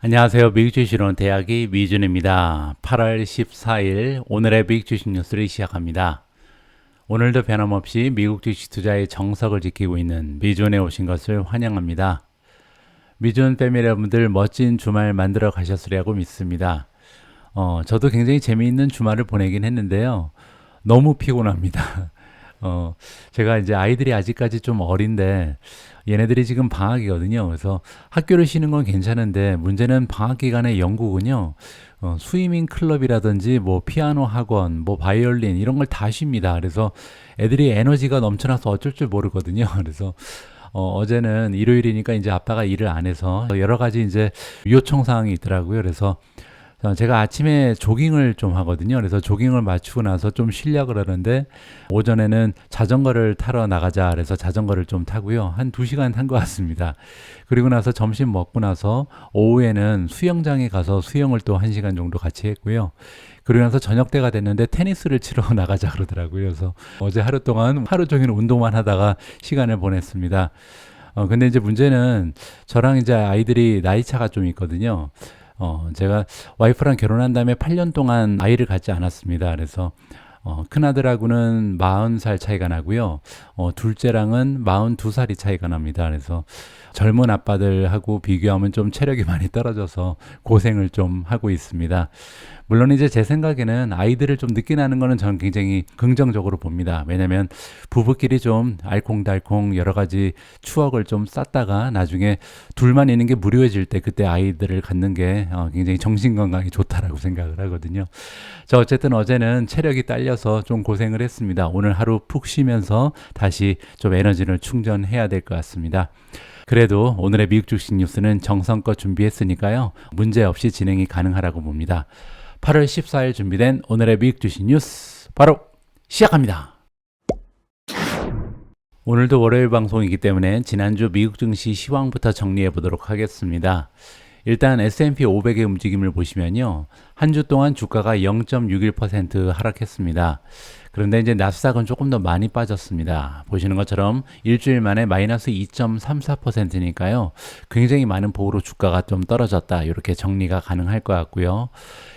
안녕하세요. 미국 주식론 대학의 미준입니다. 8월 14일 오늘의 미국 주식 뉴스를 시작합니다. 오늘도 변함없이 미국 주식 투자의 정석을 지키고 있는 미준에 오신 것을 환영합니다. 미준 패밀리 여러분들 멋진 주말 만들어 가셨으리라고 믿습니다. 저도 굉장히 재미있는 주말을 보내긴 했는데요. 너무 피곤합니다. 제가 이제 아이들이 아직까지 좀 어린데 얘네들이 지금 방학이거든요. 그래서 학교를 쉬는 건 괜찮은데 문제는 방학 기간에 영국은요. 스위밍 클럽이라든지 뭐 피아노 학원, 뭐 바이올린 이런 걸 다 쉽니다. 그래서 애들이 에너지가 넘쳐나서 어쩔 줄 모르거든요. 그래서 어제는 일요일이니까 이제 아빠가 일을 안 해서 여러 가지 이제 요청 사항이 있더라고요. 그래서 제가 아침에 조깅을 좀 하거든요. 그래서 조깅을 마치고 나서 좀 쉬려고 그러는데 오전에는 자전거를 타러 나가자 그래서 자전거를 좀 타고요. 한 2시간 탄 것 같습니다. 그리고 나서 점심 먹고 나서 오후에는 수영장에 가서 수영을 또 1시간 정도 같이 했고요. 그러고 나서 저녁 때가 됐는데 테니스를 치러 나가자 그러더라고요. 그래서 어제 하루 동안 하루 종일 운동만 하다가 시간을 보냈습니다. 근데 이제 문제는 저랑 이제 아이들이 나이 차가 좀 있거든요. 제가 와이프랑 결혼한 다음에 8년 동안 아이를 갖지 않았습니다. 그래서 큰아들하고는 40살 차이가 나고요. 둘째랑은 42살이 차이가 납니다. 그래서 젊은 아빠들하고 비교하면 좀 체력이 많이 떨어져서 고생을 좀 하고 있습니다. 물론 이제 제 생각에는 아이들을 좀 늦게 낳는 거는 저는 굉장히 긍정적으로 봅니다. 왜냐면 부부끼리 좀 알콩달콩 여러 가지 추억을 좀 쌓다가 나중에 둘만 있는 게 무료해질 때 그때 아이들을 갖는 게 굉장히 정신건강에 좋다라고 생각을 하거든요. 자, 어쨌든 어제는 체력이 딸려서 좀 고생을 했습니다. 오늘 하루 푹 쉬면서 다시 좀 에너지를 충전해야 될 것 같습니다. 그래도 오늘의 미국 주식 뉴스는 정성껏 준비했으니까요. 문제없이 진행이 가능하라고 봅니다. 8월 14일 준비된 오늘의 미국 주식 뉴스 바로 시작합니다. 오늘도 월요일 방송이기 때문에 지난주 미국 증시 시황부터 정리해 보도록 하겠습니다. 일단 S&P 500의 움직임을 보시면요. 한 주 동안 주가가 0.61% 하락했습니다. 그런데 이제 나스닥은 조금 더 많이 빠졌습니다. 보시는 것처럼 일주일 만에 마이너스 2.34%니까요. 굉장히 많은 폭으로 주가가 좀 떨어졌다. 이렇게 정리가 가능할 것 같고요.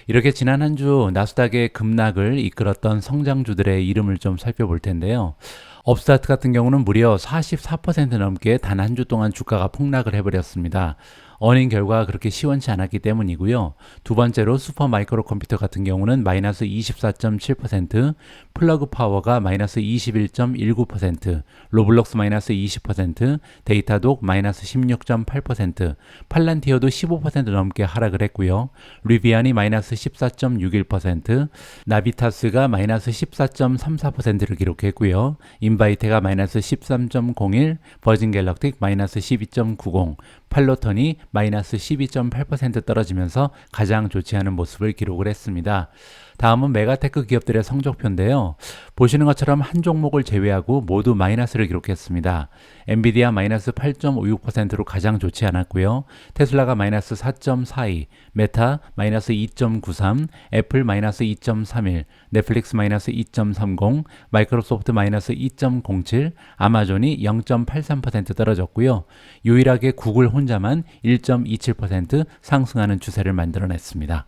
이렇게 지난 한 주 나스닥의 급락을 이끌었던 성장주들의 이름을 좀 살펴볼 텐데요. 업스타트 같은 경우는 무려 44% 넘게 단 한 주 동안 주가가 폭락을 해버렸습니다. 어닝 결과가 그렇게 시원치 않았기 때문이고요. 두 번째로 슈퍼 마이크로 컴퓨터 같은 경우는 마이너스 24.7%, 플러그 파워가 마이너스 21.19%, 로블록스 마이너스 20%, 데이터독 마이너스 16.8%, 팔란티어도 15% 넘게 하락을 했고요. 리비안이 마이너스 14.61%, 나비타스가 마이너스 14.34%를 기록했고요. 인바이테가 마이너스 13.01, 버진 갤럭틱 마이너스 12.90, 팔로턴이 마이너스 12.8% 떨어지면서 가장 좋지 않은 모습을 기록을 했습니다. 다음은 메가테크 기업들의 성적표인데요. 보시는 것처럼 한 종목을 제외하고 모두 마이너스를 기록했습니다. 엔비디아 마이너스 8.56%로 가장 좋지 않았고요. 테슬라가 마이너스 4.42, 메타 마이너스 2.93, 애플 마이너스 2.31, 넷플릭스 마이너스 2.30, 마이크로소프트 마이너스 2.07, 아마존이 0.83% 떨어졌고요. 유일하게 구글 혼자만 1.27% 상승하는 추세를 만들어냈습니다.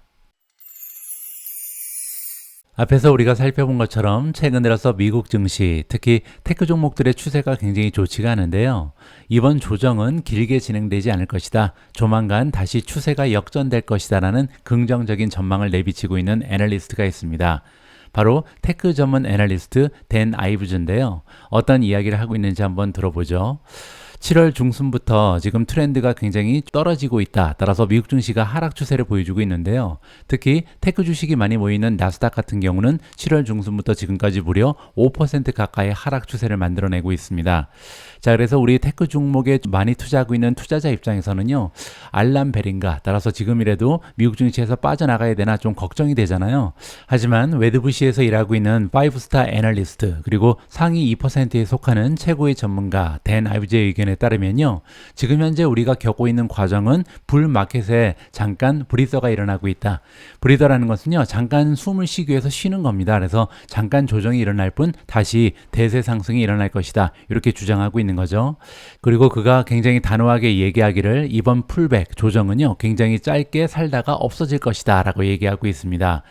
앞에서 우리가 살펴본 것처럼 최근 들어서 미국 증시, 특히 테크 종목들의 추세가 굉장히 좋지가 않은데요. 이번 조정은 길게 진행되지 않을 것이다. 조만간 다시 추세가 역전될 것이다 라는 긍정적인 전망을 내비치고 있는 애널리스트가 있습니다. 바로 테크 전문 애널리스트 댄 아이브즈인데요. 어떤 이야기를 하고 있는지 한번 들어보죠. 7월 중순부터 지금 트렌드가 굉장히 떨어지고 있다. 따라서 미국 증시가 하락 추세를 보여주고 있는데요. 특히 테크 주식이 많이 모이는 나스닥 같은 경우는 7월 중순부터 지금까지 무려 5% 가까이 하락 추세를 만들어내고 있습니다. 자, 그래서 우리 테크 종목에 많이 투자하고 있는 투자자 입장에서는요. 알람벨인가? 따라서 지금이라도 미국 증시에서 빠져나가야 되나 좀 걱정이 되잖아요. 하지만 웨드부시에서 일하고 있는 5스타 애널리스트 그리고 상위 2%에 속하는 최고의 전문가 댄 아이브즈의 의견에 의견에 따르면요. 지금 현재 우리가 겪고 있는 과정은 불마켓에 잠깐 브리더가 일어나고 있다. 브리더라는 것은요. 잠깐 숨을 쉬기 위해서 쉬는 겁니다. 그래서 잠깐 조정이 일어날 뿐 다시 대세 상승이 일어날 것이다. 이렇게 주장하고 있는 거죠. 그리고 그가 굉장히 단호하게 얘기하기를 이번 풀백 조정은요. 굉장히 짧게 살다가 없어질 것이다 라고 얘기하고 있습니다.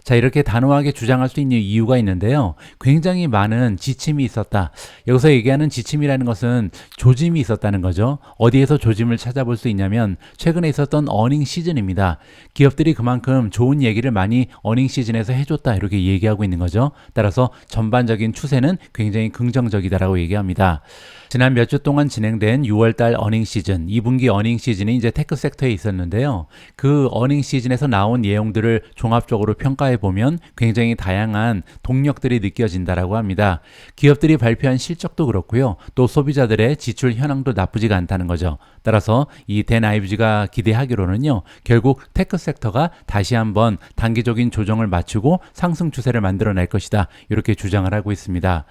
자, 이렇게 단호하게 주장할 수 있는 이유가 있는데요. 굉장히 많은 지침이 있었다. 여기서 얘기하는 지침이라는 것은 조짐이 있었다는 거죠. 어디에서 조짐을 찾아볼 수 있냐면 최근에 있었던 어닝 시즌입니다. 기업들이 그만큼 좋은 얘기를 많이 어닝 시즌에서 해줬다 이렇게 얘기하고 있는 거죠. 따라서 전반적인 추세는 굉장히 긍정적이다라고 얘기합니다. 지난 몇 주 동안 진행된 6월달 어닝 시즌, 2분기 어닝 시즌이 이제 테크 섹터에 있었는데요. 그 어닝 시즌에서 나온 내용들을 종합적으로 평가해 보면 굉장히 다양한 동력들이 느껴진다라고 합니다. 기업들이 발표한 실적도 그렇고요. 또 소비자들의 지출 현황도 나쁘지가 않다는 거죠. 따라서 이 댄 아이브즈가 기대하기로는요. 결국 테크 섹터가 다시 한번 단기적인 조정을 맞추고 상승 추세를 만들어낼 것이다. 이렇게 주장을 하고 있습니다.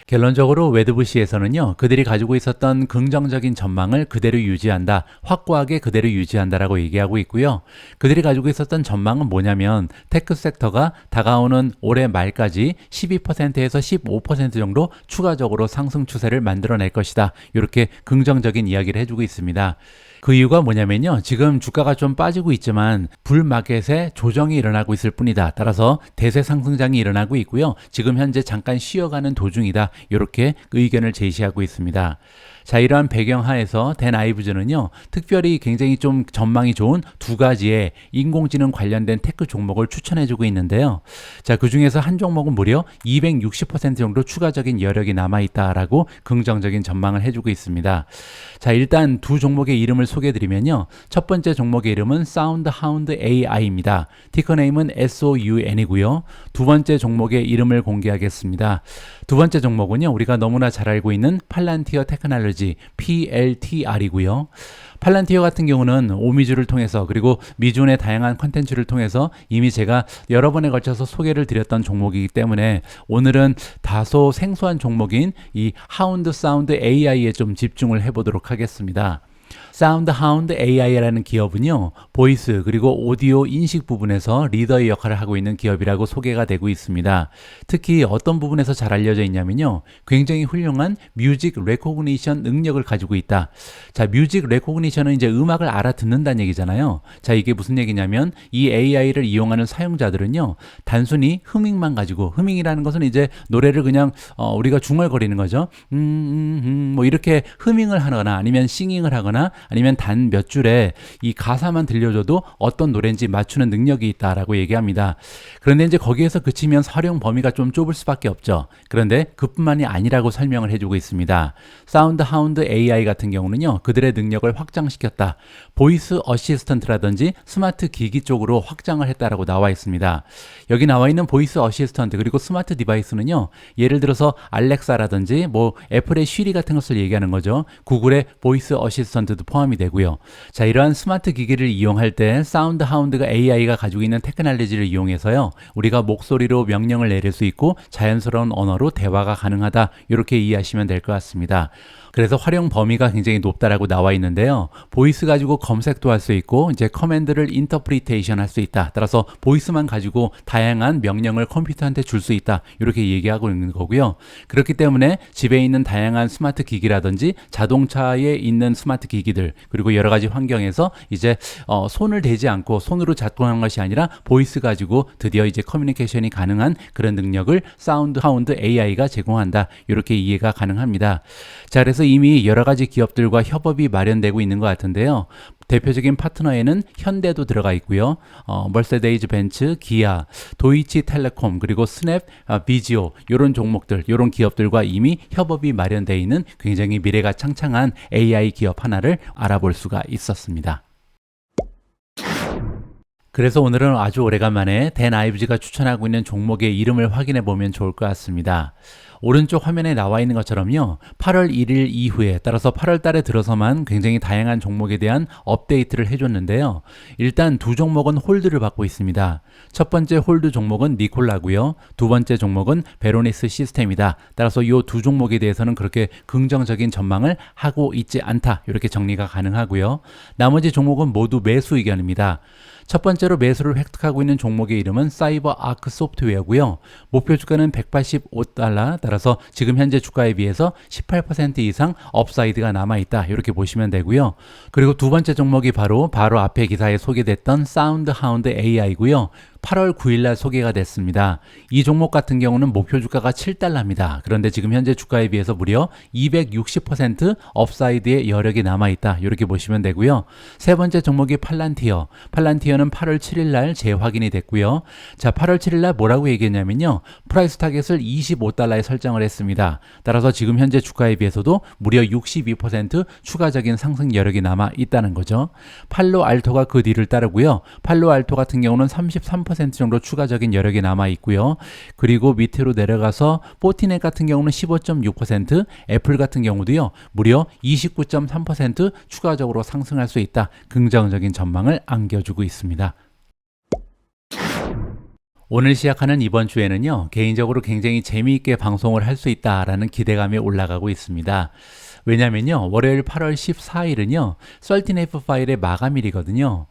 결론적으로 웨드부시에서는요, 그들이 가지고 있었던 긍정적인 전망을 그대로 유지한다, 확고하게 그대로 유지한다라고 얘기하고 있고요. 그들이 가지고 있었던 전망은 뭐냐면 테크 섹터가 다가오는 올해 말까지 12%에서 15% 정도 추가적으로 상승 추세를 만들어낼 것이다. 이렇게 긍정적인 이야기를 해주고 있습니다. 그 이유가 뭐냐면요. 지금 주가가 좀 빠지고 있지만 불마켓에 조정이 일어나고 있을 뿐이다. 따라서 대세 상승장이 일어나고 있고요. 지금 현재 잠깐 쉬어가는 도중이다. 이렇게 의견을 제시하고 있습니다. 자, 이러한 배경 하에서 댄 아이브즈는요, 특별히 굉장히 좀 전망이 좋은 두 가지의 인공지능 관련된 테크 종목을 추천해주고 있는데요. 자, 그 중에서 한 종목은 무려 260% 정도 추가적인 여력이 남아있다라고 긍정적인 전망을 해주고 있습니다. 자, 일단 두 종목의 이름을 소개해드리면요. 첫 번째 종목의 이름은 사운드 하운드 AI입니다. 티커네임은 SOUN이고요. 두 번째 종목의 이름을 공개하겠습니다. 두 번째 종목은요, 우리가 너무나 잘 알고 있는 팔란티어 테크놀로지 PLTR이고요. 팔란티어 같은 경우는 오미주를 통해서 그리고 미준의 다양한 컨텐츠를 통해서 이미 제가 여러 번에 걸쳐서 소개를 드렸던 종목이기 때문에 오늘은 다소 생소한 종목인 이 하운드 사운드 AI에 좀 집중을 해보도록 하겠습니다. 사운드 하운드 AI라는 기업은요, 보이스 그리고 오디오 인식 부분에서 리더의 역할을 하고 있는 기업이라고 소개가 되고 있습니다. 특히 어떤 부분에서 잘 알려져 있냐면요, 굉장히 훌륭한 뮤직 레코그니션 능력을 가지고 있다. 자, 뮤직 레코그니션은 이제 음악을 알아듣는다는 얘기잖아요. 자, 이게 무슨 얘기냐면 이 AI를 이용하는 사용자들은요, 단순히 흐밍만 가지고, 흐밍이라는 것은 이제 노래를 그냥 우리가 중얼거리는 거죠. 뭐 이렇게 흐밍을 하거나 아니면 싱잉을 하거나 아니면 단 몇 줄에 이 가사만 들려줘도 어떤 노래인지 맞추는 능력이 있다라고 얘기합니다. 그런데 이제 거기에서 그치면 활용 범위가 좀 좁을 수밖에 없죠. 그런데 그뿐만이 아니라고 설명을 해주고 있습니다. 사운드 하운드 AI 같은 경우는요, 그들의 능력을 확장시켰다. 보이스 어시스턴트라든지 스마트 기기 쪽으로 확장을 했다라고 나와 있습니다. 여기 나와 있는 보이스 어시스턴트 그리고 스마트 디바이스는요, 예를 들어서 알렉사라든지 뭐 애플의 쉬리 같은 것을 얘기하는 거죠. 구글의 보이스 어시스턴트도 포함이 되고요. 자, 이러한 스마트 기기를 이용할 때 사운드 하운드가 AI가 가지고 있는 테크놀로지를 이용해서요, 우리가 목소리로 명령을 내릴 수 있고 자연스러운 언어로 대화가 가능하다. 이렇게 이해하시면 될 것 같습니다. 그래서 활용 범위가 굉장히 높다라고 나와 있는데요. 보이스 가지고 검색도 할 수 있고 이제 커맨드를 인터프리테이션 할 수 있다. 따라서 보이스만 가지고 다양한 명령을 컴퓨터한테 줄 수 있다. 이렇게 얘기하고 있는 거고요. 그렇기 때문에 집에 있는 다양한 스마트 기기라든지 자동차에 있는 스마트 기기들 그리고 여러 가지 환경에서 이제 손을 대지 않고 손으로 작동한 것이 아니라 보이스 가지고 드디어 이제 커뮤니케이션이 가능한 그런 능력을 사운드 하운드 AI가 제공한다. 이렇게 이해가 가능합니다. 자, 그래서 이미 여러 가지 기업들과 협업이 마련되고 있는 것 같은데요. 대표적인 파트너에는 현대도 들어가 있고요. 머세데이즈 벤츠, 기아, 도이치 텔레콤, 그리고 스냅, 비지오 이런 종목들, 이런 기업들과 이미 협업이 마련되어 있는 굉장히 미래가 창창한 AI 기업 하나를 알아볼 수가 있었습니다. 그래서 오늘은 아주 오래간만에 댄 아이브즈가 추천하고 있는 종목의 이름을 확인해 보면 좋을 것 같습니다. 오른쪽 화면에 나와 있는 것처럼요. 8월 1일 이후에 따라서 8월 달에 들어서만 굉장히 다양한 종목에 대한 업데이트를 해줬는데요. 일단 두 종목은 홀드를 받고 있습니다. 첫 번째 홀드 종목은 니콜라고요. 두 번째 종목은 베로니스 시스템이다. 따라서 이 두 종목에 대해서는 그렇게 긍정적인 전망을 하고 있지 않다. 이렇게 정리가 가능하고요. 나머지 종목은 모두 매수 의견입니다. 첫 번째로 매수를 획득하고 있는 종목의 이름은 사이버 아크 소프트웨어고요. 목표 주가는 185달러, 따라서 지금 현재 주가에 비해서 18% 이상 업사이드가 남아있다. 이렇게 보시면 되고요. 그리고 두 번째 종목이 바로 앞에 기사에 소개됐던 사운드 하운드 AI고요. 8월 9일날 소개가 됐습니다. 이 종목 같은 경우는 목표 주가가 7달러입니다. 그런데 지금 현재 주가에 비해서 무려 260% 업사이드의 여력이 남아있다. 이렇게 보시면 되고요. 세 번째 종목이 팔란티어. 팔란티어는 8월 7일날 재확인이 됐고요. 자, 8월 7일날 뭐라고 얘기했냐면요. 프라이스 타겟을 25달러에 설정을 했습니다. 따라서 지금 현재 주가에 비해서도 무려 62% 추가적인 상승 여력이 남아있다는 거죠. 팔로 알토가 그 뒤를 따르고요. 팔로 알토 같은 경우는 33% 정도 추가적인 여력이 남아 있고요. 그리고 밑으로 내려가서 포티넷 같은 경우는 15.6%, 애플 같은 경우도요. 무려 29.3% 추가적으로 상승할 수 있다. 긍정적인 전망을 안겨주고 있습니다. 오늘 시작하는 이번 주에는요. 개인적으로 굉장히 재미있게 방송을 할 수 있다라는 기대감이 올라가고 있습니다. 왜냐면요. 월요일 8월 14일은요. 13F 파일의 마감일이거든요.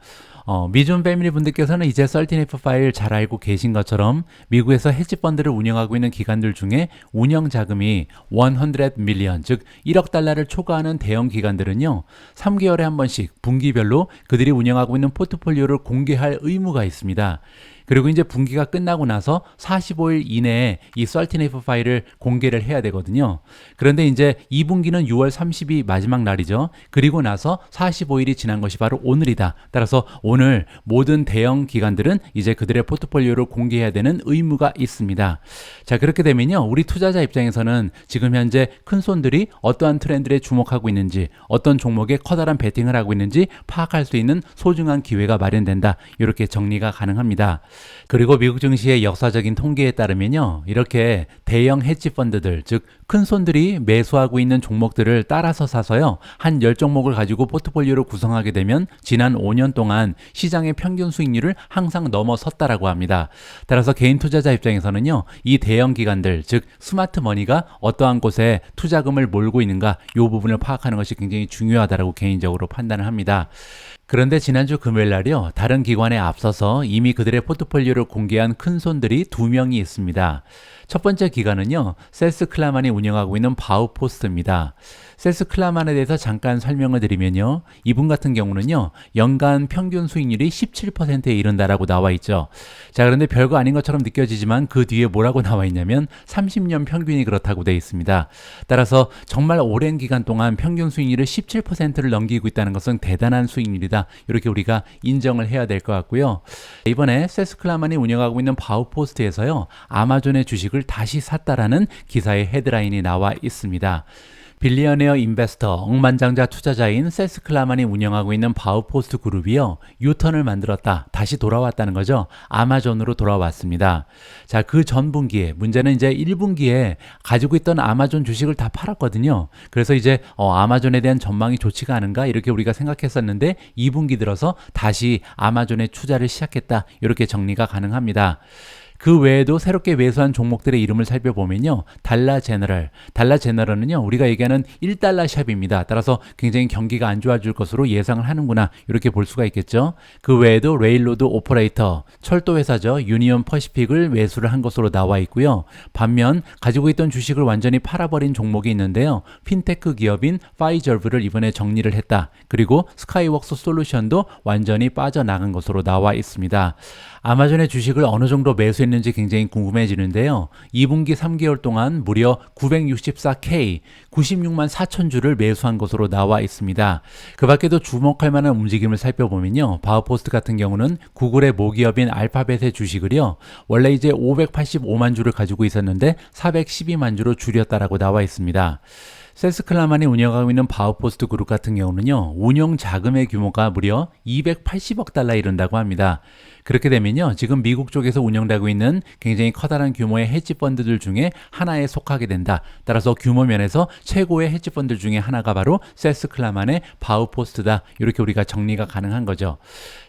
미존 패밀리 분들께서는 이제 13F 파일 잘 알고 계신 것처럼 미국에서 헤지펀드를 운영하고 있는 기관들 중에 운영 자금이 100 밀리언, 즉 1억 달러를 초과하는 대형 기관들은요. 3개월에 한 번씩 분기별로 그들이 운영하고 있는 포트폴리오를 공개할 의무가 있습니다. 그리고 이제 분기가 끝나고 나서 45일 이내에 이 13F 파일을 공개를 해야 되거든요. 그런데 이제 2분기는 6월 30일 마지막 날이죠. 그리고 나서 45일이 지난 것이 바로 오늘이다. 따라서 오늘 모든 대형 기관들은 이제 그들의 포트폴리오를 공개해야 되는 의무가 있습니다. 자, 그렇게 되면요. 우리 투자자 입장에서는 지금 현재 큰 손들이 어떠한 트렌드에 주목하고 있는지, 어떤 종목에 커다란 베팅을 하고 있는지 파악할 수 있는 소중한 기회가 마련된다. 이렇게 정리가 가능합니다. 그리고 미국 증시의 역사적인 통계에 따르면요. 이렇게 대형 헤지 펀드들, 즉 큰 손들이 매수하고 있는 종목들을 따라서 사서요. 한 10종목을 가지고 포트폴리오를 구성하게 되면 지난 5년 동안 시장의 평균 수익률을 항상 넘어섰다라고 합니다. 따라서 개인 투자자 입장에서는요. 이 대형 기관들, 즉 스마트 머니가 어떠한 곳에 투자금을 몰고 있는가 이 부분을 파악하는 것이 굉장히 중요하다라고 개인적으로 판단을 합니다. 그런데 지난주 금요일 날이요. 다른 기관에 앞서서 이미 그들의 포트폴리오를 공개한 큰 손들이 2명이 있습니다. 첫 번째 기관은요. 셀스 클라만이 운영하고 있는 바우포스트입니다. 셀스 클라만에 대해서 잠깐 설명을 드리면요. 이분 같은 경우는요. 연간 평균 수익률이 17%에 이른다라고 나와 있죠. 자, 그런데 별거 아닌 것처럼 느껴지지만 그 뒤에 뭐라고 나와 있냐면 30년 평균이 그렇다고 되어 있습니다. 따라서 정말 오랜 기간 동안 평균 수익률을 17%를 넘기고 있다는 것은 대단한 수익률이다. 이렇게 우리가 인정을 해야 될 것 같고요. 이번에 셀스 클라만이 운영하고 있는 바우포스트에서요. 아마존의 주식을 다시 샀다라는 기사의 헤드라인이 나와 있습니다. 빌리어네어 인베스터, 억만장자 투자자인 셀스 클라만이 운영하고 있는 바우포스트 그룹이요. 유턴을 만들었다. 다시 돌아왔다는 거죠. 아마존으로 돌아왔습니다. 자, 그 전 분기에, 문제는 이제 1분기에 가지고 있던 아마존 주식을 다 팔았거든요. 그래서 이제 아마존에 대한 전망이 좋지가 않은가 이렇게 우리가 생각했었는데 2분기 들어서 다시 아마존에 투자를 시작했다. 이렇게 정리가 가능합니다. 그 외에도 새롭게 매수한 종목들의 이름을 살펴보면요. 달라 제너럴은요. 우리가 얘기하는 1달러 샵입니다. 따라서 굉장히 경기가 안 좋아질 것으로 예상을 하는구나. 이렇게 볼 수가 있겠죠. 그 외에도 레일로드 오퍼레이터, 철도 회사죠. 유니온 퍼시픽을 매수를 한 것으로 나와 있고요. 반면 가지고 있던 주식을 완전히 팔아버린 종목이 있는데요. 핀테크 기업인 파이저브를 이번에 정리를 했다. 그리고 스카이웍스 솔루션도 완전히 빠져나간 것으로 나와 있습니다. 아마존의 주식을 어느 정도 매수했는지 굉장히 궁금해지는데요. 2분기 3개월 동안 무려 964K, 96만 4천 주를 매수한 것으로 나와 있습니다. 그 밖에도 주목할 만한 움직임을 살펴보면요. 바우포스트 같은 경우는 구글의 모기업인 알파벳의 주식을요. 원래 이제 585만 주를 가지고 있었는데 412만 주로 줄였다라고 나와 있습니다. 세스클라만이 운영하고 있는 바우포스트 그룹 같은 경우는요, 운용 자금의 규모가 무려 280억 달러에 이른다고 합니다. 그렇게 되면요, 지금 미국 쪽에서 운영되고 있는 굉장히 커다란 규모의 헤지 펀드들 중에 하나에 속하게 된다. 따라서 규모 면에서 최고의 헤지 펀드 중에 하나가 바로 세스클라만의 바우포스트다. 이렇게 우리가 정리가 가능한 거죠.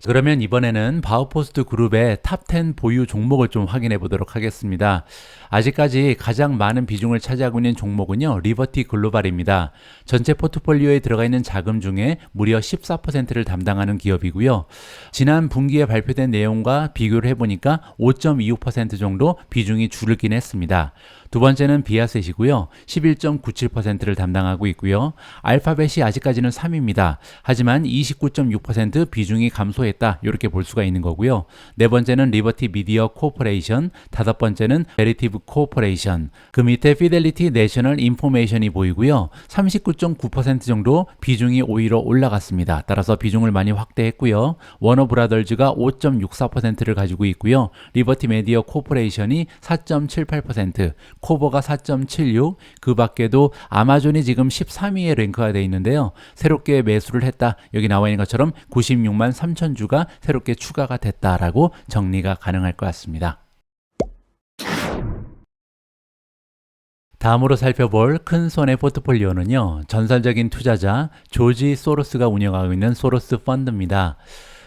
그러면 이번에는 바우포스트 그룹의 탑 10 보유 종목을 좀 확인해 보도록 하겠습니다. 아직까지 가장 많은 비중을 차지하고 있는 종목은요, 리버티 글로벌입니다. 전체 포트폴리오에 들어가 있는 자금 중에 무려 14%를 담당하는 기업이고요. 지난 분기에 발표된 내용과 비교를 해보니까 5.25% 정도 비중이 줄긴 했습니다. 두 번째는 비아셋이고요. 11.97%를 담당하고 있고요. 알파벳이 아직까지는 3위입니다. 하지만 29.6% 비중이 감소했다. 이렇게 볼 수가 있는 거고요. 네 번째는 리버티 미디어 코퍼레이션, 다섯 번째는 베리티브 코퍼레이션, 그 밑에 피델리티 내셔널 인포메이션이 보이고요. 39.9% 정도 비중이 오히려 올라갔습니다. 따라서 비중을 많이 확대했고요. 워너 브라더즈가 5.64%를 가지고 있고요. 리버티 미디어 코퍼레이션이 4.78%, 코버가 4.76, 그 밖에도 아마존이 지금 13위에 랭크가 되어 있는데요. 새롭게 매수를 했다. 여기 나와 있는 것처럼 96만 3천 주가 새롭게 추가가 됐다라고 정리가 가능할 것 같습니다. 다음으로 살펴볼 큰 손의 포트폴리오는요, 전설적인 투자자 조지 소로스가 운영하고 있는 소로스 펀드입니다.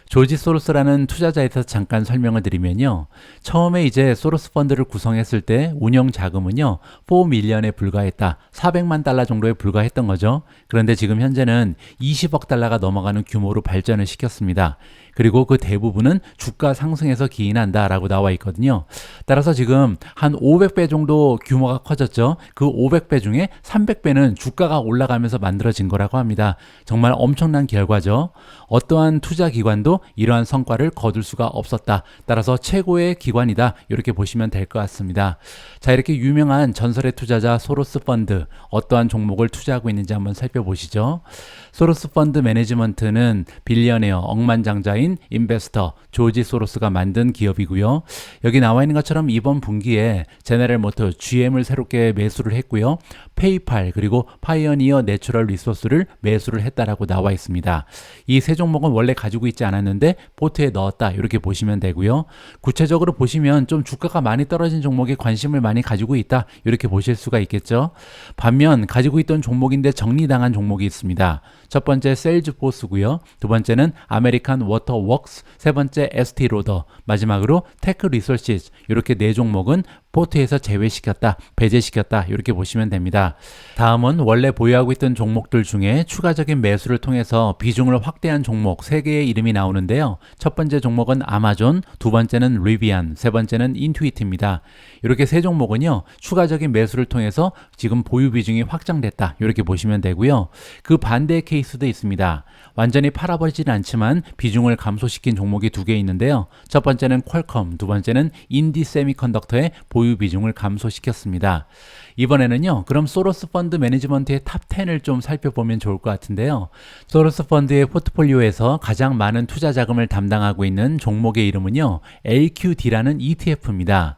조지 소로스라는 투자자에 대해서 잠깐 설명을 드리면요, 처음에 이제 소로스 펀드를 구성했을 때 운영 자금은요 4밀리언에 불과했다. 400만 달러 정도에 불과했던 거죠. 그런데 지금 현재는 20억 달러가 넘어가는 규모로 발전을 시켰습니다. 그리고 그 대부분은 주가 상승에서 기인한다 라고 나와 있거든요. 따라서 지금 한 500배 정도 규모가 커졌죠. 그 500배 중에 300배는 주가가 올라가면서 만들어진 거라고 합니다. 정말 엄청난 결과죠. 어떠한 투자 기관도 이러한 성과를 거둘 수가 없었다. 따라서 최고의 기관이다. 이렇게 보시면 될 것 같습니다. 자, 이렇게 유명한 전설의 투자자 소로스 펀드, 어떠한 종목을 투자하고 있는지 한번 살펴보시죠. 소로스 펀드 매니지먼트는 빌리어네어, 억만장자인 인베스터 조지 소로스가 만든 기업이고요. 여기 나와 있는 것처럼 이번 분기에 제너럴 모터 GM을 새롭게 매수를 했고요. 페이팔 그리고 파이어니어 내추럴 리소스를 매수를 했다라고 나와 있습니다. 이 세 종목은 원래 가지고 있지 않았는데 포트에 넣었다. 이렇게 보시면 되고요. 구체적으로 보시면 좀 주가가 많이 떨어진 종목에 관심을 많이 가지고 있다. 이렇게 보실 수가 있겠죠. 반면 가지고 있던 종목인데 정리당한 종목이 있습니다. 첫 번째 세일즈포스고요. 두 번째는 아메리칸 워터웍스, 세 번째 에스티로더, 마지막으로 테크 리소시스. 이렇게 네 종목은 포트에서 제외시켰다, 배제시켰다 이렇게 보시면 됩니다. 다음은 원래 보유하고 있던 종목들 중에 추가적인 매수를 통해서 비중을 확대한 종목 3개의 이름이 나오는데요. 첫 번째 종목은 아마존, 두 번째는 리비안, 세 번째는 인투이트입니다. 이렇게 세 종목은요, 추가적인 매수를 통해서 지금 보유 비중이 확장됐다 이렇게 보시면 되고요. 그 반대의 케이스도 있습니다. 완전히 팔아버리지는 않지만 비중을 감소시킨 종목이 2개 있는데요. 첫 번째는 퀄컴, 두 번째는 인디 세미컨덕터의 보유 비중을 감소시켰습니다. 이번에는요, 그럼 소로스 펀드 매니지먼트의 탑 10을 좀 살펴보면 좋을 것 같은데요. 소로스 펀드의 포트폴리오에서 가장 많은 투자 자금을 담당하고 있는 종목의 이름은요, LQD라는 ETF입니다.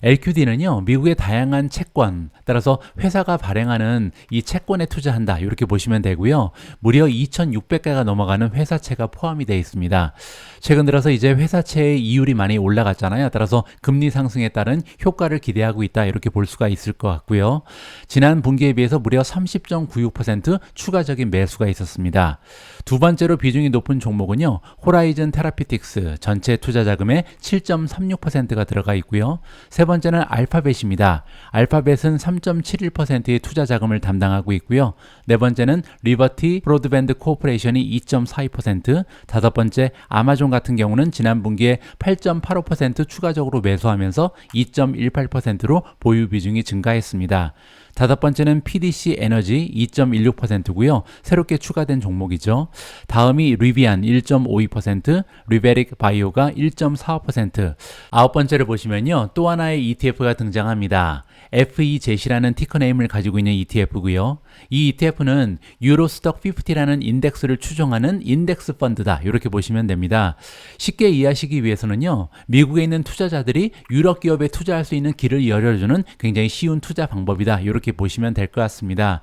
LQD는요, 미국의 다양한 채권, 따라서 회사가 발행하는 이 채권에 투자한다 이렇게 보시면 되고요. 무려 2,600개가 넘어가는 회사채가 포함이 되어 있습니다. 최근 들어서 이제 회사채의 이율이 많이 올라갔잖아요. 따라서 금리 상승에 따른 효과를 기대하고 있다 이렇게 볼 수가 있을 것 같고요. 지난 분기에 비해서 무려 30.96% 추가적인 매수가 있었습니다. 두 번째로 비중이 높은 종목은요, 호라이즌 테라피틱스, 전체 투자 자금의 7.36%가 들어가 있고요. 세 번째는 알파벳입니다. 알파벳은 3.71%의 투자 자금을 담당하고 있고요. 네 번째는 리버티 브로드밴드 코퍼레이션이 2.42%, 다섯 번째 아마존 같은 경우는 지난 분기에 8.85% 추가적으로 매수하면서 2.18%로 보유 비중이 증가했습니다. 다섯 번째는 PDC 에너지 2.16%고요. 새롭게 추가된 종목이죠. 다음이 리비안 1.52%, 리베릭 바이오가 1.45%. 아홉 번째를 보시면요, 또 하나의 ETF가 등장합니다. FEZ라는 티커네임을 가지고 있는 ETF고요. 이 ETF는 유로스톡 50라는 인덱스를 추종하는 인덱스 펀드다. 이렇게 보시면 됩니다. 쉽게 이해하시기 위해서는요, 미국에 있는 투자자들이 유럽 기업에 투자할 수 있는 길을 열어주는 굉장히 쉬운 투자 방법이다. 이렇게 보시면 될 것 같습니다.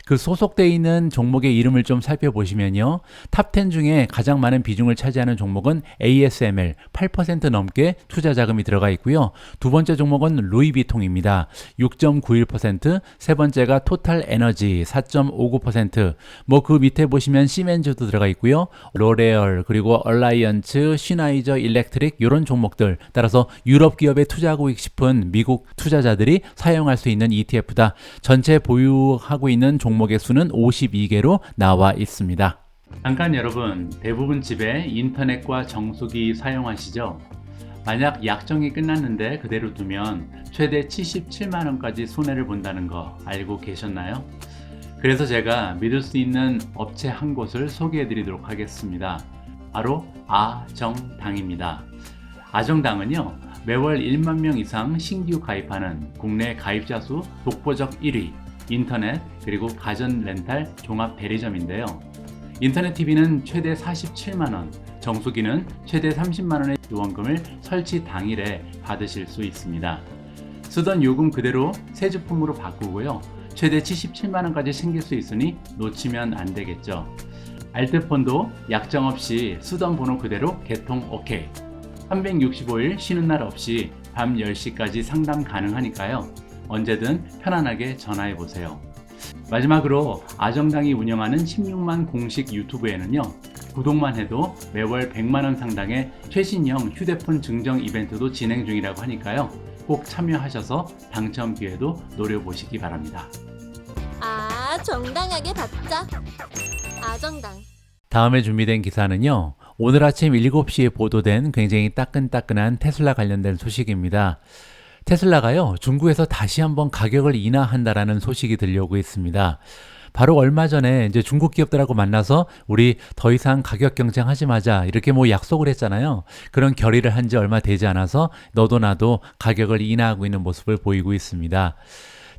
그 소속되어 있는 종목의 이름을 좀 살펴보시면요, 탑 10 중에 가장 많은 비중을 차지하는 종목은 ASML 8% 넘게 투자 자금이 들어가 있고요. 두 번째 종목은 루이비통입니다. 6.91%, 세 번째가 토탈 에너지 4.59%, 뭐 그 밑에 보시면 시멘즈도 들어가 있고요. 로레얼, 그리고 얼라이언츠, 시나이저 일렉트릭 이런 종목들, 따라서 유럽 기업에 투자하고 싶은 미국 투자자들이 사용할 수 있는 ETF다. 전체 보유하고 있는 종목의 수는 52개로 나와 있습니다. 잠깐 여러분, 대부분 집에 인터넷과 정수기 사용하시죠? 만약 약정이 끝났는데 그대로 두면 최대 77만원까지 손해를 본다는 거 알고 계셨나요? 그래서 제가 믿을 수 있는 업체 한 곳을 소개해 드리도록 하겠습니다. 바로 아정당입니다. 아정당은요, 매월 1만 명 이상 신규 가입하는 국내 가입자 수 독보적 1위, 인터넷 그리고 가전 렌탈 종합 대리점인데요. 인터넷 TV는 최대 47만원, 정수기는 최대 30만원의 지원금을 설치 당일에 받으실 수 있습니다. 쓰던 요금 그대로 새 제품으로 바꾸고요. 최대 77만원까지 챙길 수 있으니 놓치면 안 되겠죠. 알뜰폰도 약정 없이 쓰던 번호 그대로 개통 OK. 365일 쉬는 날 없이 밤 10시까지 상담 가능하니까요. 언제든 편안하게 전화해 보세요. 마지막으로 아정당이 운영하는 16만 공식 유튜브에는요, 구독만 해도 매월 100만원 상당의 최신형 휴대폰 증정 이벤트도 진행 중이라고 하니까요. 꼭 참여하셔서 당첨 기회도 노려보시기 바랍니다. 정당하게 받자. 아정당. 다음에 준비된 기사는요, 오늘 아침 7시에 보도된 굉장히 따끈따끈한 테슬라 관련된 소식입니다. 테슬라가요, 중국에서 다시 한번 가격을 인하한다라는 소식이 들려오고 있습니다. 바로 얼마 전에 이제 중국 기업들하고 만나서 우리 더 이상 가격 경쟁하지 마자 이렇게 뭐 약속을 했잖아요. 그런 결의를 한 지 얼마 되지 않아서 너도 나도 가격을 인하하고 있는 모습을 보이고 있습니다.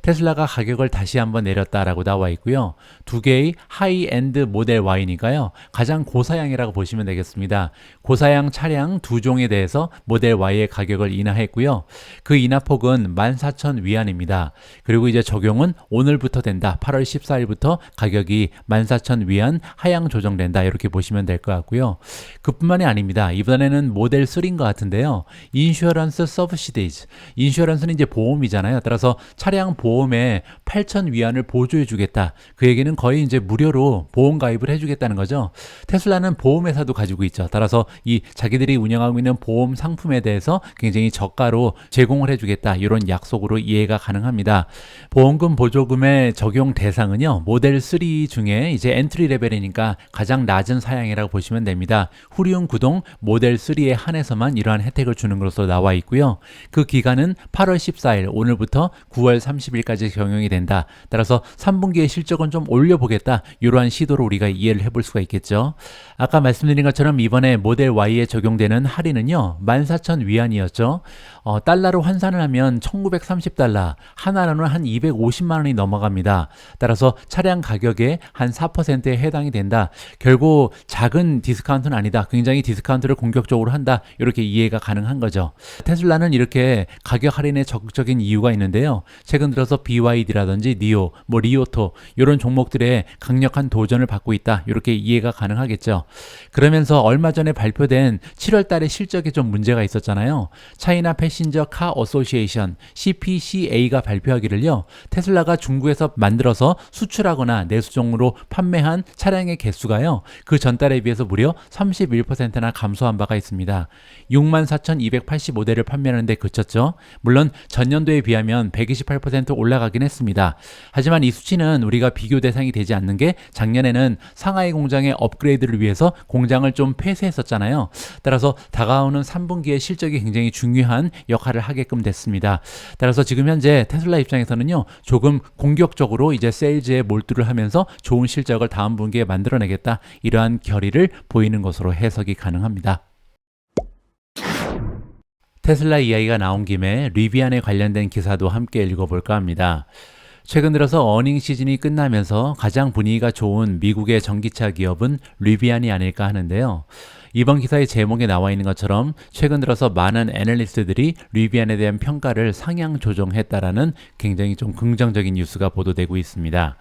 테슬라가 가격을 다시 한번 내렸다라고 나와 있고요. 두 개의 하이엔드 모델 Y니까요. 가장 고사양이라고 보시면 되겠습니다. 고사양 차량 두 종에 대해서 모델 Y의 가격을 인하했고요. 그 인하폭은 14,000위안입니다. 그리고 이제 적용은 오늘부터 된다. 8월 14일부터 가격이 14,000위안 하향 조정된다. 이렇게 보시면 될 것 같고요. 그뿐만이 아닙니다. 이번에는 모델 3인 것 같은데요. 인슈어런스 서브시디즈. 인슈어런스는 이제 보험이잖아요. 따라서 차량 보험에 8,000위안을 보조해 주겠다. 그 얘기는 거의 이제 무료로 보험 가입을 해주겠다는 거죠. 테슬라는 보험회사도 가지고 있죠. 따라서 이 자기들이 운영하고 있는 보험 상품에 대해서 굉장히 저가로 제공을 해주겠다. 이런 약속으로 이해가 가능합니다. 보험금 보조금의 적용 대상은요, 모델 3 중에 이제 엔트리 레벨이니까 가장 낮은 사양이라고 보시면 됩니다. 후륜 구동 모델 3에 한해서만 이러한 혜택을 주는 것으로 나와 있고요. 그 기간은 8월 14일 오늘부터 9월 30일까지 적용이 된다. 따라서 3분기의 실적은 좀 올려보겠다. 이러한 시도로 우리가 이해를 해볼 수가 있겠죠. 아까 말씀드린 것처럼 이번에 모델 Y에 적용되는 할인은요, 14,000위안이었죠. 달러로 환산을 하면 1930달러, 하나로는 한 250만 원이 넘어갑니다. 따라서 차량 가격의 한 4%에 해당이 된다. 결국 작은 디스카운트는 아니다. 굉장히 디스카운트를 공격적으로 한다. 이렇게 이해가 가능한 거죠. 테슬라는 이렇게 가격 할인에 적극적인 이유가 있는데요. 최근 들어서 BYD라든지 니오, 리오토 이런 종목들의 강력한 도전을 받고 있다. 이렇게 이해가 가능하겠죠. 그러면서 얼마 전에 발표된 7월 달에 실적에 좀 문제가 있었잖아요. 차이나 패신저 카 어소시에이션 CPCA가 발표하기를요. 테슬라가 중국에서 만들어서 수출하거나 내수종으로 판매한 차량의 개수가요. 그 전달에 비해서 무려 31%나 감소한 바가 있습니다. 64,285대를 판매하는데 그쳤죠. 물론 전년도에 비하면 128% 올라가긴 했습니다. 하지만 이 수치는 우리가 비교 대상이 되지 않는 게 작년에는 상하이 공장의 업그레이드를 위해서 공장을 좀 폐쇄했었잖아요. 따라서 다가오는 3분기의 실적이 굉장히 중요한 역할을 하게끔 됐습니다. 따라서 지금 현재 테슬라 입장에서는요, 조금 공격적으로 이제 세일즈에 몰두를 하면서 좋은 실적을 다음 분기에 만들어내겠다. 이러한 결의를 보이는 것으로 해석이 가능합니다. 테슬라 이야기가 나온 김에 리비안에 관련된 기사도 함께 읽어볼까 합니다. 최근 들어서 어닝 시즌이 끝나면서 가장 분위기가 좋은 미국의 전기차 기업은 리비안이 아닐까 하는데요. 이번 기사의 제목에 나와 있는 것처럼 최근 들어서 많은 애널리스트들이 리비안에 대한 평가를 상향 조정했다라는 굉장히 좀 긍정적인 뉴스가 보도되고 있습니다.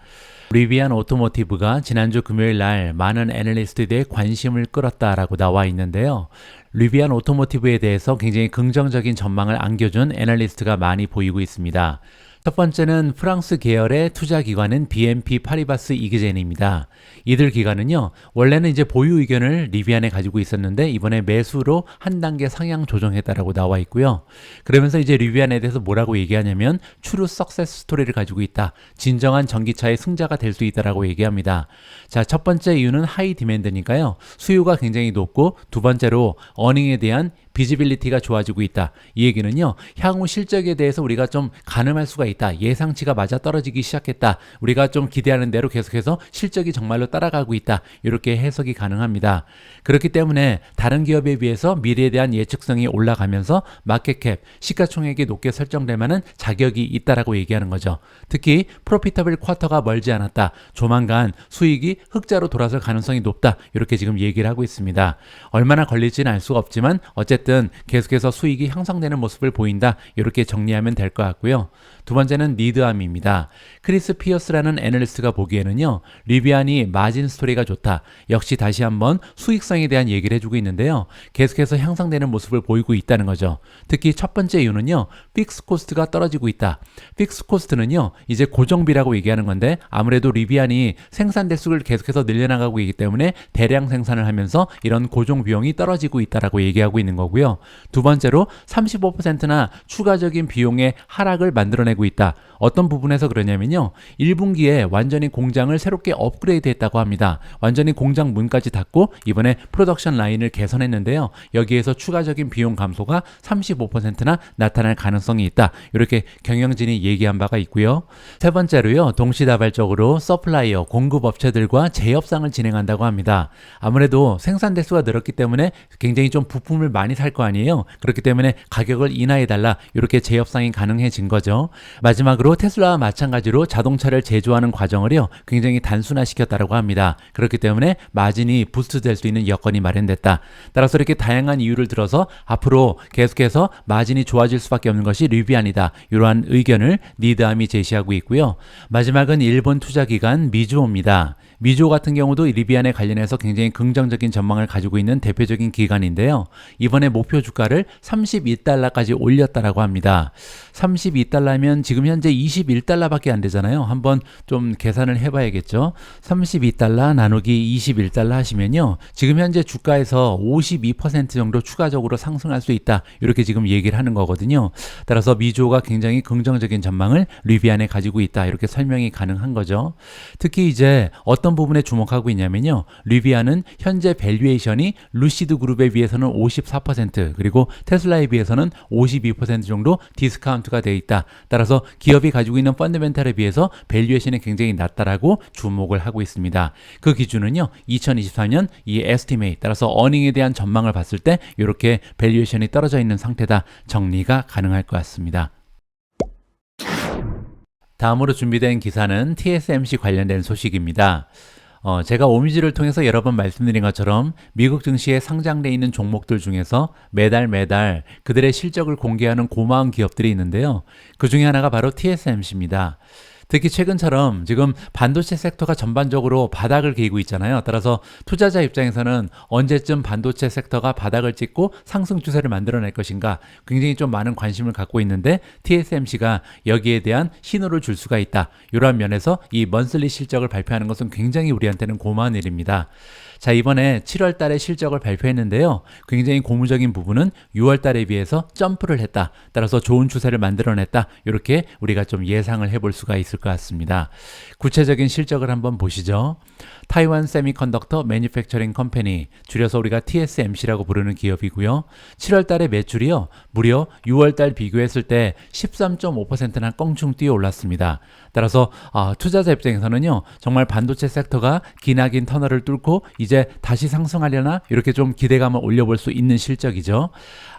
리비안 오토모티브가 지난주 금요일 날 많은 애널리스트들의 관심을 끌었다라고 나와 있는데요. 리비안 오토모티브에 대해서 굉장히 긍정적인 전망을 안겨준 애널리스트가 많이 보이고 있습니다. 첫 번째는 프랑스 계열의 투자 기관은 BNP 파리바스 이그젠입니다. 이들 기관은요, 원래는 이제 보유 의견을 리비안에 가지고 있었는데 이번에 매수로 한 단계 상향 조정했다라고 나와 있고요. 그러면서 이제 리비안에 대해서 뭐라고 얘기하냐면 트루 석세스 스토리를 가지고 있다. 진정한 전기차의 승자가 될 수 있다라고 얘기합니다. 자, 첫 번째 이유는 하이 디맨드니까요. 수요가 굉장히 높고 두 번째로 어닝에 대한 비지빌리티가 좋아지고 있다. 이 얘기는요, 향후 실적에 대해서 우리가 좀 가늠할 수가 있다. 예상치가 맞아 떨어지기 시작했다. 우리가 좀 기대하는 대로 계속해서 실적이 정말로 따라가고 있다. 이렇게 해석이 가능합니다. 그렇기 때문에 다른 기업에 비해서 미래에 대한 예측성이 올라가면서 마켓캡, 시가총액이 높게 설정될 만한 자격이 있다라고 얘기하는 거죠. 특히 프로피터블 쿼터가 멀지 않았다. 조만간 수익이 흑자로 돌아설 가능성이 높다. 이렇게 지금 얘기를 하고 있습니다. 얼마나 걸릴지는 알 수가 없지만 어쨌든 계속해서 수익이 향상되는 모습을 보인다. 이렇게 정리하면 될 것 같고요. 두 번째는 니드암입니다. 크리스 피어스라는 애널리스트가 보기에는요, 리비안이 마진 스토리가 좋다. 역시 다시 한번 수익성에 대한 얘기를 해주고 있는데요. 계속해서 향상되는 모습을 보이고 있다는 거죠. 특히 첫 번째 이유는요, 픽스 코스트가 떨어지고 있다. 픽스 코스트는요, 이제 고정비라고 얘기하는 건데 아무래도 리비안이 생산 대수를 계속해서 늘려나가고 있기 때문에 대량 생산을 하면서 이런 고정 비용이 떨어지고 있다라고 얘기하고 있는 거고요. 두 번째로 35%나 추가적인 비용의 하락을 만들어내고 있다. 어떤 부분에서 그러냐면요, 1분기에 완전히 공장을 새롭게 업그레이드 했다고 합니다. 완전히 공장 문까지 닫고 이번에 프로덕션 라인을 개선했는데요. 여기에서 추가적인 비용 감소가 35%나 나타날 가능성이 있다. 이렇게 경영진이 얘기한 바가 있고요. 세 번째로요, 동시다발적으로 서플라이어, 공급업체들과 재협상을 진행한다고 합니다. 아무래도 생산 대수가 늘었기 때문에 굉장히 좀 부품을 많이 살 거 아니에요. 그렇기 때문에 가격을 인하해달라. 이렇게 재협상이 가능해진 거죠. 마지막으로 테슬라와 마찬가지로 자동차를 제조하는 과정을요, 굉장히 단순화시켰다고 합니다. 그렇기 때문에 마진이 부스트 될 수 있는 여건이 마련됐다. 따라서 이렇게 다양한 이유를 들어서 앞으로 계속해서 마진이 좋아질 수밖에 없는 것이 리비안이다. 이러한 의견을 니드암이 제시하고 있고요. 마지막은 일본 투자기관 미즈호입니다. 미즈호 같은 경우도 리비안에 관련해서 굉장히 긍정적인 전망을 가지고 있는 대표적인 기관인데요. 이번에 목표 주가를 32달러까지 올렸다라고 합니다. 32달러면 지금 현재 21달러밖에 안 되잖아요. 한번 좀 계산을 해봐야겠죠. 32달러 나누기 21달러 하시면요, 지금 현재 주가에서 52% 정도 추가적으로 상승할 수 있다. 이렇게 지금 얘기를 하는 거거든요. 따라서 미즈호가 굉장히 긍정적인 전망을 리비안에 가지고 있다. 이렇게 설명이 가능한 거죠. 특히 이제 어떤 부분에 주목하고 있냐면요, 리비안은 현재 밸류에이션이 루시드 그룹에 비해서는 54% 그리고 테슬라에 비해서는 52% 정도 디스카운트가 되어 있다. 따라서 기업이 가지고 있는 펀더멘탈에 비해서 밸류에이션이 굉장히 낮다라고 주목을 하고 있습니다. 그 기준은요, 2024년 이 에스티메이트, 따라서 어닝에 대한 전망을 봤을 때 이렇게 밸류에이션이 떨어져 있는 상태다. 정리가 가능할 것 같습니다. 다음으로 준비된 기사는 TSMC 관련된 소식입니다. 제가 오미지를 통해서 여러 번 말씀드린 것처럼 미국 증시에 상장되어 있는 종목들 중에서 매달 그들의 실적을 공개하는 고마운 기업들이 있는데요. 그 중에 하나가 바로 TSMC입니다. 특히 최근처럼 지금 반도체 섹터가 전반적으로 바닥을 기고 있잖아요. 따라서 투자자 입장에서는 언제쯤 반도체 섹터가 바닥을 찍고 상승 추세를 만들어낼 것인가 굉장히 좀 많은 관심을 갖고 있는데 TSMC가 여기에 대한 신호를 줄 수가 있다. 이러한 면에서 이 먼슬리 실적을 발표하는 것은 굉장히 우리한테는 고마운 일입니다. 자, 이번에 7월 달에 실적을 발표했는데요. 굉장히 고무적인 부분은 6월 달에 비해서 점프를 했다. 따라서 좋은 추세를 만들어냈다. 이렇게 우리가 좀 예상을 해볼 수가 있을 것 같습니다. 구체적인 실적을 한번 보시죠. 타이완 세미컨덕터 매니팩처링 컴퍼니, 줄여서 우리가 TSMC라고 부르는 기업이고요. 7월 달에 매출이요, 무려 6월 달 비교했을 때 13.5%나 껑충 뛰어 올랐습니다. 따라서 투자자 입장에서는요, 정말 반도체 섹터가 기나긴 터널을 뚫고 이제 다시 상승하려나 이렇게 좀 기대감을 올려볼 수 있는 실적이죠.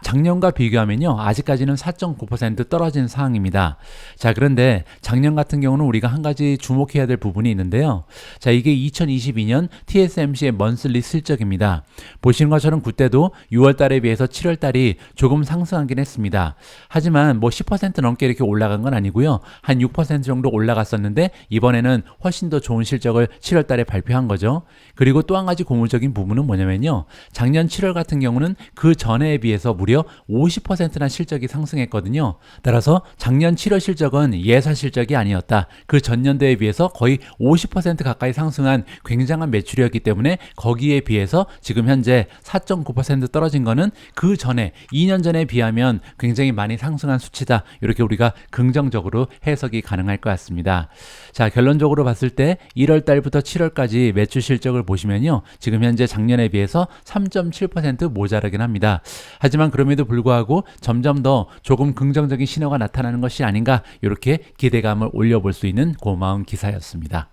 작년과 비교하면요, 아직까지는 4.9% 떨어진 상황입니다. 자, 그런데 작년 같은 경우는 우리가 한 가지 주목해야 될 부분이 있는데요. 자, 이게 2022년 TSMC의 먼슬리 실적입니다. 보시는 것처럼 그때도 6월 달에 비해서 7월 달이 조금 상승하긴 했습니다. 하지만 뭐 10% 넘게 이렇게 올라간 건 아니고요. 한 6% 정도 올라갔었는데 이번에는 훨씬 더 좋은 실적을 7월 달에 발표한 거죠. 그리고 또 한 가지 고무적인 부분은 뭐냐면요. 작년 7월 같은 경우는 그 전해에 비해서 무려 50%나 실적이 상승했거든요. 따라서 작년 7월 실적은 예사 실적이 아니었다. 그 전년도에 비해서 거의 50% 가까이 상승한 굉장한 매출이었기 때문에 거기에 비해서 지금 현재 4.9% 떨어진 거는 그 전에 2년 전에 비하면 굉장히 많이 상승한 수치다. 이렇게 우리가 긍정적으로 해석이 가능할 것 같습니다. 자, 결론적으로 봤을 때 1월 달부터 7월까지 매출 실적을 보시면요. 지금 현재 작년에 비해서 3.7% 모자라긴 합니다. 하지만 그럼에도 불구하고 점점 더 조금 긍정적인 신호가 나타나는 것이 아닌가 이렇게 기대감을 올려볼 수 있는 고마운 기사였습니다.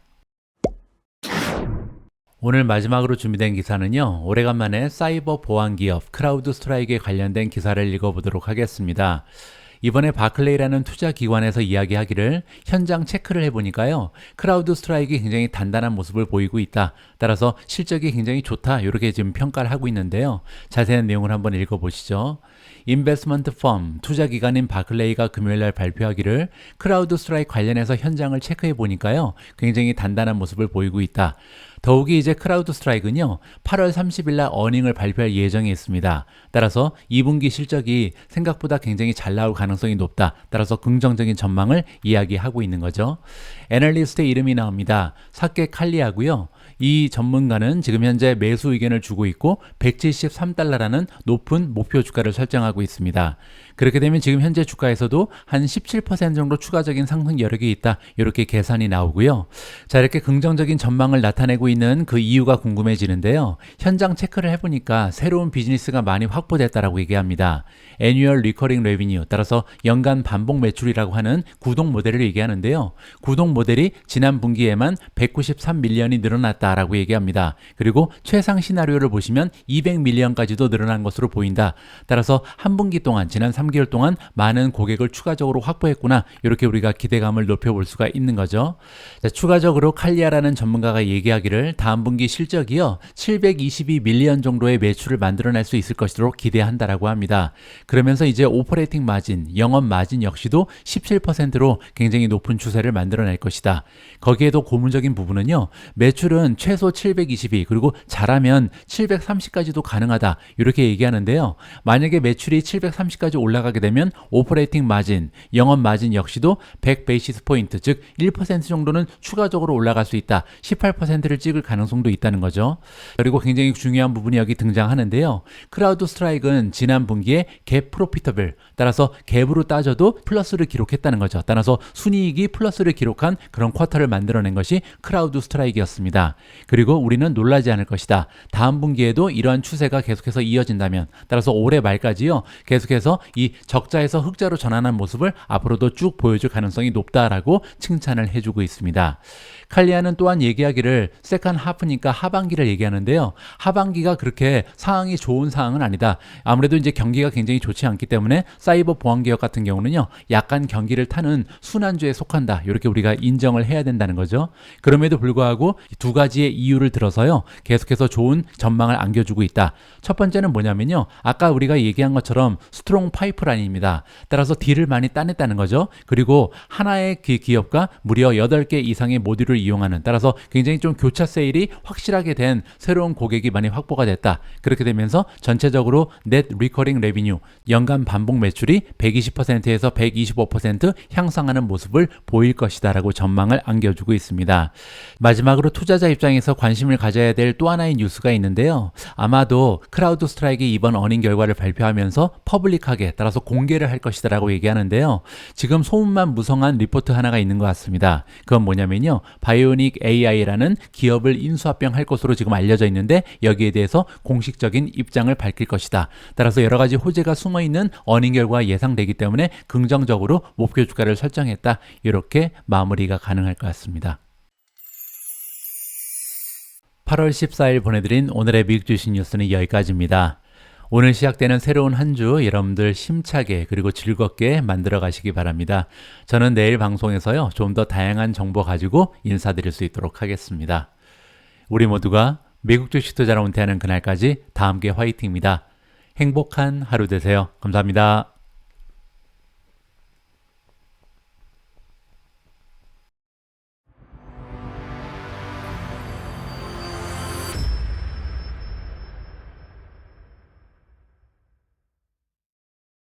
오늘 마지막으로 준비된 기사는요. 오래간만에 사이버 보안 기업 크라우드 스트라이크에 관련된 기사를 읽어보도록 하겠습니다. 이번에 바클레이라는 투자 기관에서 이야기하기를 현장 체크를 해보니까요. 크라우드 스트라이크가 굉장히 단단한 모습을 보이고 있다. 따라서 실적이 굉장히 좋다. 이렇게 지금 평가를 하고 있는데요. 자세한 내용을 한번 읽어보시죠. 인베스트먼트 펌 투자 기관인 바클레이가 금요일날 발표하기를 크라우드 스트라이크 관련해서 현장을 체크해 보니까요. 굉장히 단단한 모습을 보이고 있다. 더욱이 이제 크라우드 스트라이크는요. 8월 30일 날 어닝을 발표할 예정이 있습니다. 따라서 2분기 실적이 생각보다 굉장히 잘 나올 가능성이 높다. 따라서 긍정적인 전망을 이야기하고 있는 거죠. 애널리스트의 이름이 나옵니다. 사케 칼리하고요. 이 전문가는 지금 현재 매수 의견을 주고 있고 173달러라는 높은 목표 주가를 설정하고 있습니다. 그렇게 되면 지금 현재 주가에서도 한 17% 정도 추가적인 상승 여력이 있다. 이렇게 계산이 나오고요. 자, 이렇게 긍정적인 전망을 나타내고 있는 그 이유가 궁금해지는데요. 현장 체크를 해보니까 새로운 비즈니스가 많이 확보됐다라고 얘기합니다. Annual Recurring Revenue, 따라서 연간 반복 매출이라고 하는 구독 모델을 얘기하는데요. 구독 모델이 지난 분기에만 193밀리언이 늘어났다라고 얘기합니다. 그리고 최상 시나리오를 보시면 200밀리언까지도 늘어난 것으로 보인다. 따라서 한 분기 동안, 지난 3개월 동안 많은 고객을 추가적으로 확보했구나. 이렇게 우리가 기대감을 높여볼 수가 있는 거죠. 자, 추가적으로 칼리아라는 전문가가 얘기하기를 다음 분기 실적이요. 722밀리언 정도의 매출을 만들어낼 수 있을 것으로 기대한다라고 합니다. 그러면서 이제 오퍼레이팅 마진, 영업 마진 역시도 17%로 굉장히 높은 추세를 만들어낼 것이다. 거기에도 고무적인 부분은요. 매출은 최소 722 그리고 잘하면 730까지도 가능하다. 이렇게 얘기하는데요. 만약에 매출이 730까지 올라가게 되면 오퍼레이팅 마진, 영업 마진 역시도 100베이시스 포인트, 즉 1% 정도는 추가적으로 올라갈 수 있다. 18%를 찍을 가능성도 있다는 거죠. 그리고 굉장히 중요한 부분이 여기 등장하는데요. 크라우드 스트라이크는 지난 분기에 갭 프로피터블, 따라서 갭으로 따져도 플러스를 기록했다는 거죠. 따라서 순이익이 플러스를 기록한 그런 쿼터를 만들어낸 것이 크라우드 스트라이크였습니다. 그리고 우리는 놀라지 않을 것이다. 다음 분기에도 이러한 추세가 계속해서 이어진다면, 따라서 올해 말까지요. 계속해서 이 적자에서 흑자로 전환한 모습을 앞으로도 쭉 보여줄 가능성이 높다라고 칭찬을 해주고 있습니다. 칼리아는 또한 얘기하기를 세컨 하프니까 하반기를 얘기하는데요. 하반기가 그렇게 상황이 좋은 상황은 아니다. 아무래도 이제 경기가 굉장히 좋지 않기 때문에 사이버 보안 기업 같은 경우는요. 약간 경기를 타는 순환주에 속한다. 이렇게 우리가 인정을 해야 된다는 거죠. 그럼에도 불구하고 두 가지의 이유를 들어서요. 계속해서 좋은 전망을 안겨주고 있다. 첫 번째는 뭐냐면요. 아까 우리가 얘기한 것처럼 스트롱 파이프라인입니다. 따라서 딜을 많이 따냈다는 거죠. 그리고 하나의 기업과 무려 8개 이상의 모듈을 이용하는, 따라서 굉장히 좀 교차 세일이 확실하게 된 새로운 고객이 많이 확보가 됐다. 그렇게 되면서 전체적으로 넷 리커링 레비뉴, 연간 반복 매출이 120%에서 125% 향상하는 모습을 보일 것이다 라고 전망을 안겨주고 있습니다. 마지막으로 투자자 입장에서 관심을 가져야 될 또 하나의 뉴스가 있는데요. 아마도 크라우드 스트라이크가 이번 어닝 결과를 발표하면서 퍼블릭하게, 따라서 공개를 할 것이다 라고 얘기하는데요. 지금 소문만 무성한 리포트 하나가 있는 것 같습니다. 그건 뭐냐면요. 바이오닉 AI라는 기업을 인수합병할 것으로 지금 알려져 있는데 여기에 대해서 공식적인 입장을 밝힐 것이다. 따라서 여러 가지 호재가 숨어 있는 어닝 결과가 예상되기 때문에 긍정적으로 목표 주가를 설정했다. 이렇게 마무리가 가능할 것 같습니다. 8월 14일 보내드린 오늘의 미국 주식 뉴스는 여기까지입니다. 오늘 시작되는 새로운 한 주 여러분들 힘차게 그리고 즐겁게 만들어 가시기 바랍니다. 저는 내일 방송에서요, 좀 더 다양한 정보 가지고 인사드릴 수 있도록 하겠습니다. 우리 모두가 미국 주식 투자로 은퇴하는 그날까지 다 함께 화이팅입니다. 행복한 하루 되세요. 감사합니다.